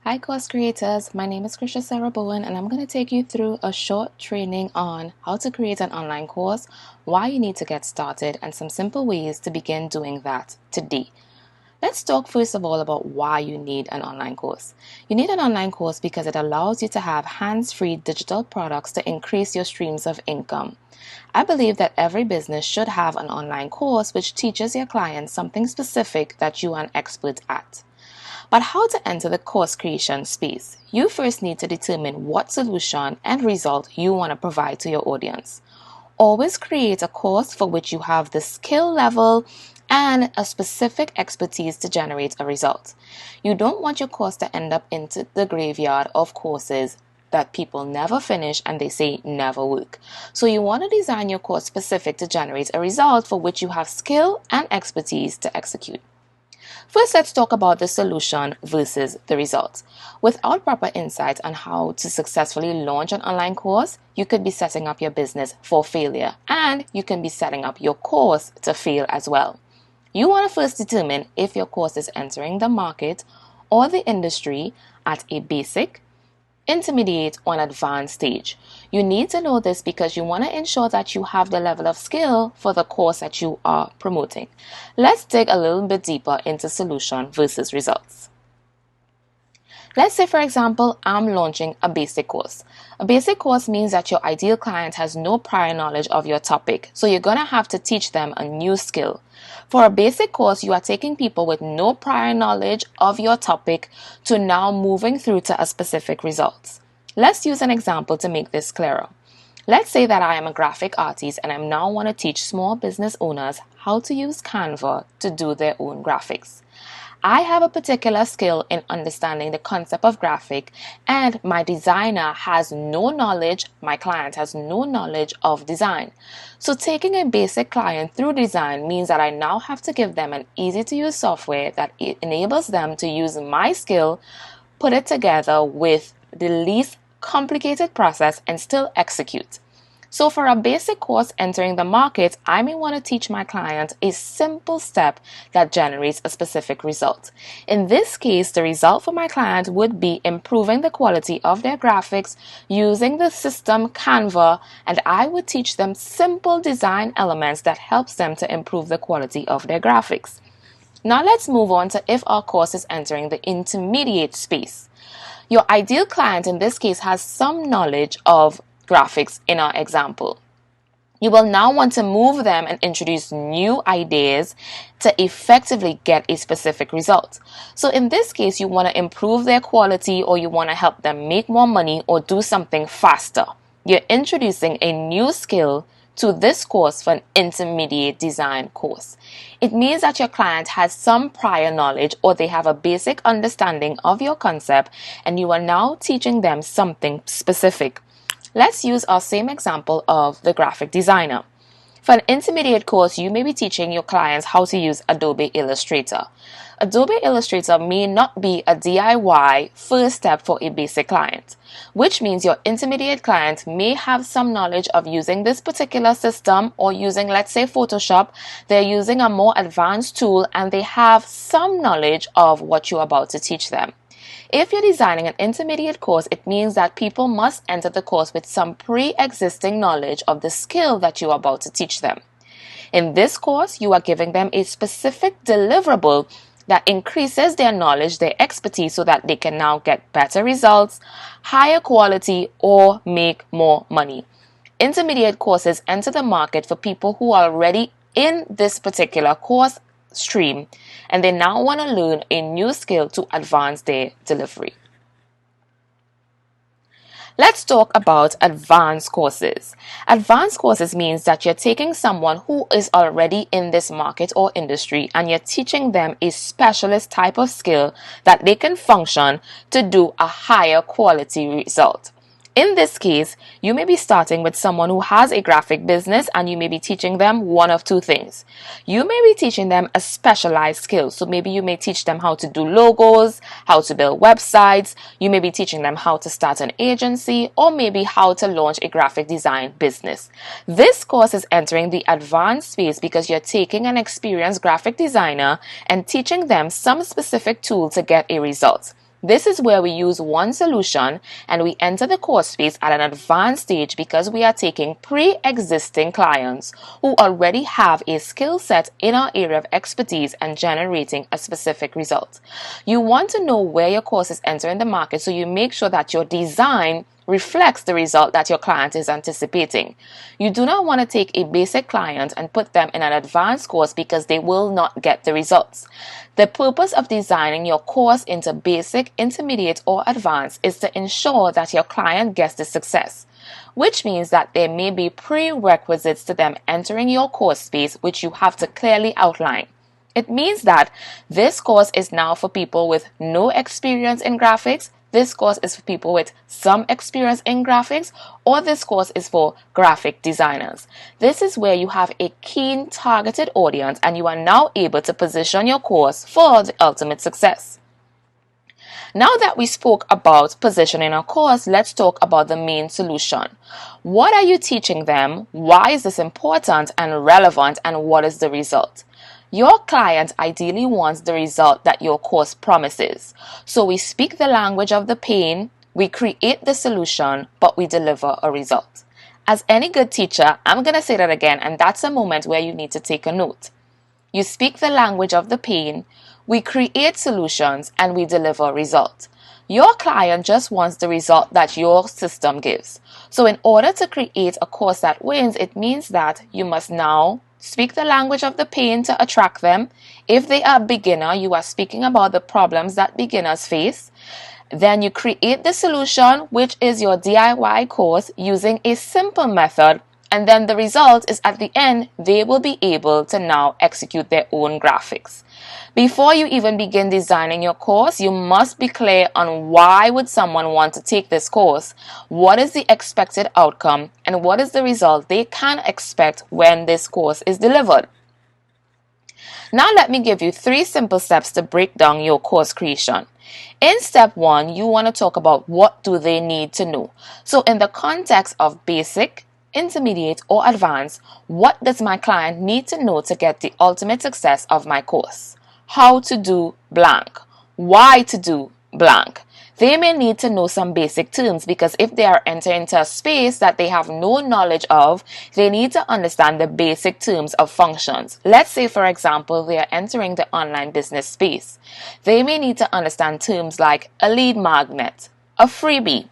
Hi course creators, my name is Krisha Sarah Bowen and I'm going to take you through a short training on how to create an online course, why you need to get started, and some simple ways to begin doing that today. Let's talk first of all about why you need an online course. You need an online course because it allows you to have hands-free digital products to increase your streams of income. I believe that every business should have an online course which teaches your clients something specific that you are an expert at. But how to enter the course creation space? You first need to determine what solution and result you want to provide to your audience. Always create a course for which you have the skill level and a specific expertise to generate a result. You don't want your course to end up into the graveyard of courses that people never finish and they say never work. So you want to design your course specific to generate a result for which you have skill and expertise to execute. First, let's talk about the solution versus the result. Without proper insight on how to successfully launch an online course, you could be setting up your business for failure, and you can be setting up your course to fail as well. You want to first determine if your course is entering the market or the industry at a basic, intermediate, or an advanced stage. You need to know this because you want to ensure that you have the level of skill for the course that you are promoting. Let's dig a little bit deeper into solution versus results. Let's say, for example, I'm launching a basic course. A basic course means that your ideal client has no prior knowledge of your topic, so you're going to have to teach them a new skill. For a basic course, you are taking people with no prior knowledge of your topic to now moving through to a specific result. Let's use an example to make this clearer. Let's say that I am a graphic artist and I now want to teach small business owners how to use Canva to do their own graphics. I have a particular skill in understanding the concept of graphic, and my designer has no knowledge, my client has no knowledge of design. So taking a basic client through design means that I now have to give them an easy to use software that enables them to use my skill, put it together with the least complicated process and still execute. So for a basic course entering the market, I may want to teach my client a simple step that generates a specific result. In this case, the result for my client would be improving the quality of their graphics using the system Canva, and I would teach them simple design elements that helps them to improve the quality of their graphics. Now let's move on to if our course is entering the intermediate space. Your ideal client in this case has some knowledge of graphics in our example. You will now want to move them and introduce new ideas to effectively get a specific result. So in this case, you want to improve their quality, or you want to help them make more money or do something faster. You're introducing a new skill to this course for an intermediate design course. It means that your client has some prior knowledge or they have a basic understanding of your concept, and you are now teaching them something specific. Let's use our same example of the graphic designer. For an intermediate course, you may be teaching your clients how to use Adobe Illustrator. Adobe Illustrator may not be a DIY first step for a basic client, which means your intermediate client may have some knowledge of using this particular system or using, let's say, Photoshop. They're using a more advanced tool and they have some knowledge of what you're about to teach them. If you're designing an intermediate course, it means that people must enter the course with some pre-existing knowledge of the skill that you are about to teach them. In this course, you are giving them a specific deliverable that increases their knowledge, their expertise, so that they can now get better results, higher quality, or make more money. Intermediate courses enter the market for people who are already in this particular course stream and they now want to learn a new skill to advance their delivery. Let's talk about advanced courses. Advanced courses means that you're taking someone who is already in this market or industry and you're teaching them a specialist type of skill that they can function to do a higher quality result. In this case, you may be starting with someone who has a graphic business and you may be teaching them one of two things. You may be teaching them a specialized skill. So maybe you may teach them how to do logos, how to build websites. You may be teaching them how to start an agency, or maybe how to launch a graphic design business. This course is entering the advanced phase because you're taking an experienced graphic designer and teaching them some specific tool to get a result. This is where we use one solution and we enter the course space at an advanced stage because we are taking pre-existing clients who already have a skill set in our area of expertise and generating a specific result. You want to know where your course is entering the market, so you make sure that your design reflects the result that your client is anticipating. You do not want to take a basic client and put them in an advanced course because they will not get the results. The purpose of designing your course into basic, intermediate, or advanced is to ensure that your client gets the success, which means that there may be prerequisites to them entering your course space which you have to clearly outline. It means that this course is now for people with no experience in graphics, this course is for people with some experience in graphics, or this course is for graphic designers. This is where you have a keen targeted audience and you are now able to position your course for the ultimate success. Now that we spoke about positioning a course, let's talk about the main solution. What are you teaching them? Why is this important and relevant, and what is the result? Your client ideally wants the result that your course promises. So we speak the language of the pain, we create the solution, but we deliver a result. As any good teacher, I'm going to say that again, and that's a moment where you need to take a note. You speak the language of the pain, we create solutions, and we deliver results. Your client just wants the result that your system gives. So in order to create a course that wins, it means that you must now speak the language of the pain to attract them. If they are a beginner, you are speaking about the problems that beginners face. Then you create the solution, which is your DIY course, using a simple method. And then the result is at the end, they will be able to now execute their own graphics. Before you even begin designing your course, you must be clear on why would someone want to take this course, what is the expected outcome, and what is the result they can expect when this course is delivered. Now let me give you 3 simple steps to break down your course creation. In step 1, you want to talk about what do they need to know. So in the context of basic, intermediate, or advanced, what does my client need to know to get the ultimate success of my course? How to do blank. Why to do blank. They may need to know some basic terms because if they are entering into a space that they have no knowledge of, they need to understand the basic terms of functions. Let's say, for example, they are entering the online business space. They may need to understand terms like a lead magnet, a freebie,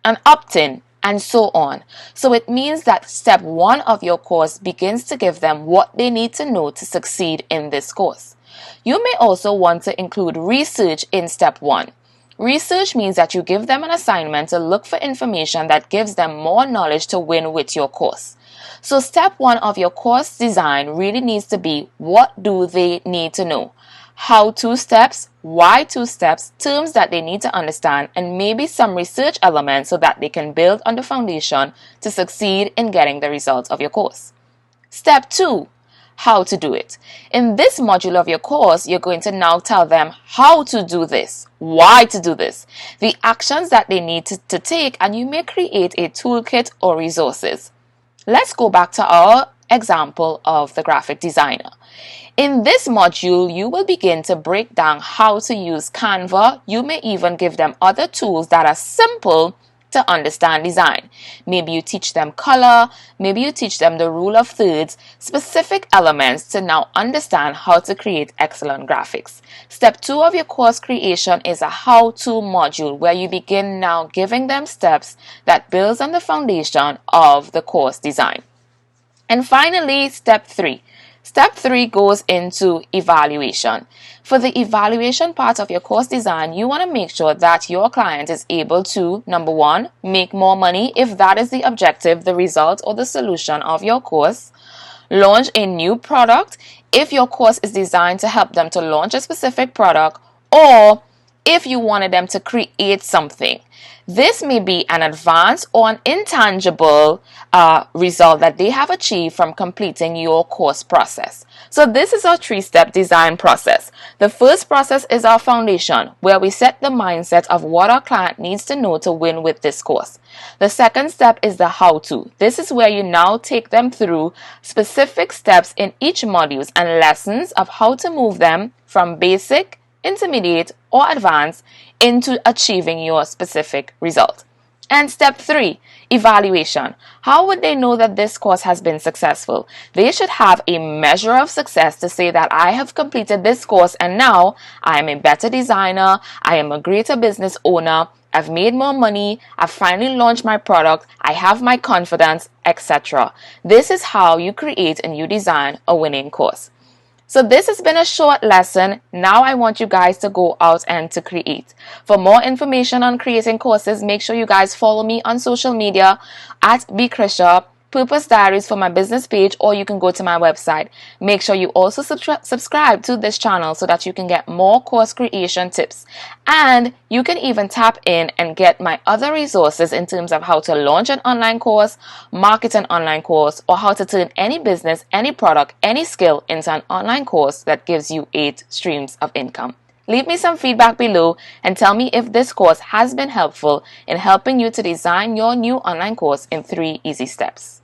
an opt-in, and so on. So it means that step 1 of your course begins to give them what they need to know to succeed in this course. You may also want to include research in step 1. Research means that you give them an assignment to look for information that gives them more knowledge to win with your course. So step 1 of your course design really needs to be, what do they need to know? How 2 steps, why 2 steps, terms that they need to understand, and maybe some research elements so that they can build on the foundation to succeed in getting the results of your course. Step 2. How to do it. In this module of your course, you're going to now tell them how to do this, why to do this, the actions that they need to take, and you may create a toolkit or resources. Let's go back to our example of the graphic designer. In this module, you will begin to break down how to use Canva. You may even give them other tools that are simple to understand design. Maybe you teach them color, maybe you teach them the rule of thirds, specific elements to now understand how to create excellent graphics. Step 2 of your course creation is a how-to module where you begin now giving them steps that builds on the foundation of the course design. And finally, step 3. Step 3 goes into evaluation. For the evaluation part of your course design, you want to make sure that your client is able to, number 1, make more money if that is the objective, the result, or the solution of your course. Launch a new product if your course is designed to help them to launch a specific product, or if you wanted them to create something. This may be an advanced or an intangible result that they have achieved from completing your course process. So this is our 3-step design process. The first process is our foundation, where we set the mindset of what our client needs to know to win with this course. The second step is the how-to. This is where you now take them through specific steps in each module and lessons of how to move them from basic, intermediate, or advanced into achieving your specific result. And step 3, evaluation. How would they know that this course has been successful? They should have a measure of success to say that I have completed this course and now I am a better designer, I am a greater business owner, I've made more money, I've finally launched my product, I have my confidence, etc. This is how you create and you design a winning course. So this has been a short lesson. Now I want you guys to go out and to create. For more information on creating courses, make sure you guys follow me on social media at bkrisha, Purpose Diaries for my business page, or you can go to my website. Make sure you also subscribe to this channel so that you can get more course creation tips. And you can even tap in and get my other resources in terms of how to launch an online course, market an online course, or how to turn any business, any product, any skill into an online course that gives you 8 streams of income. Leave me some feedback below and tell me if this course has been helpful in helping you to design your new online course in 3 easy steps.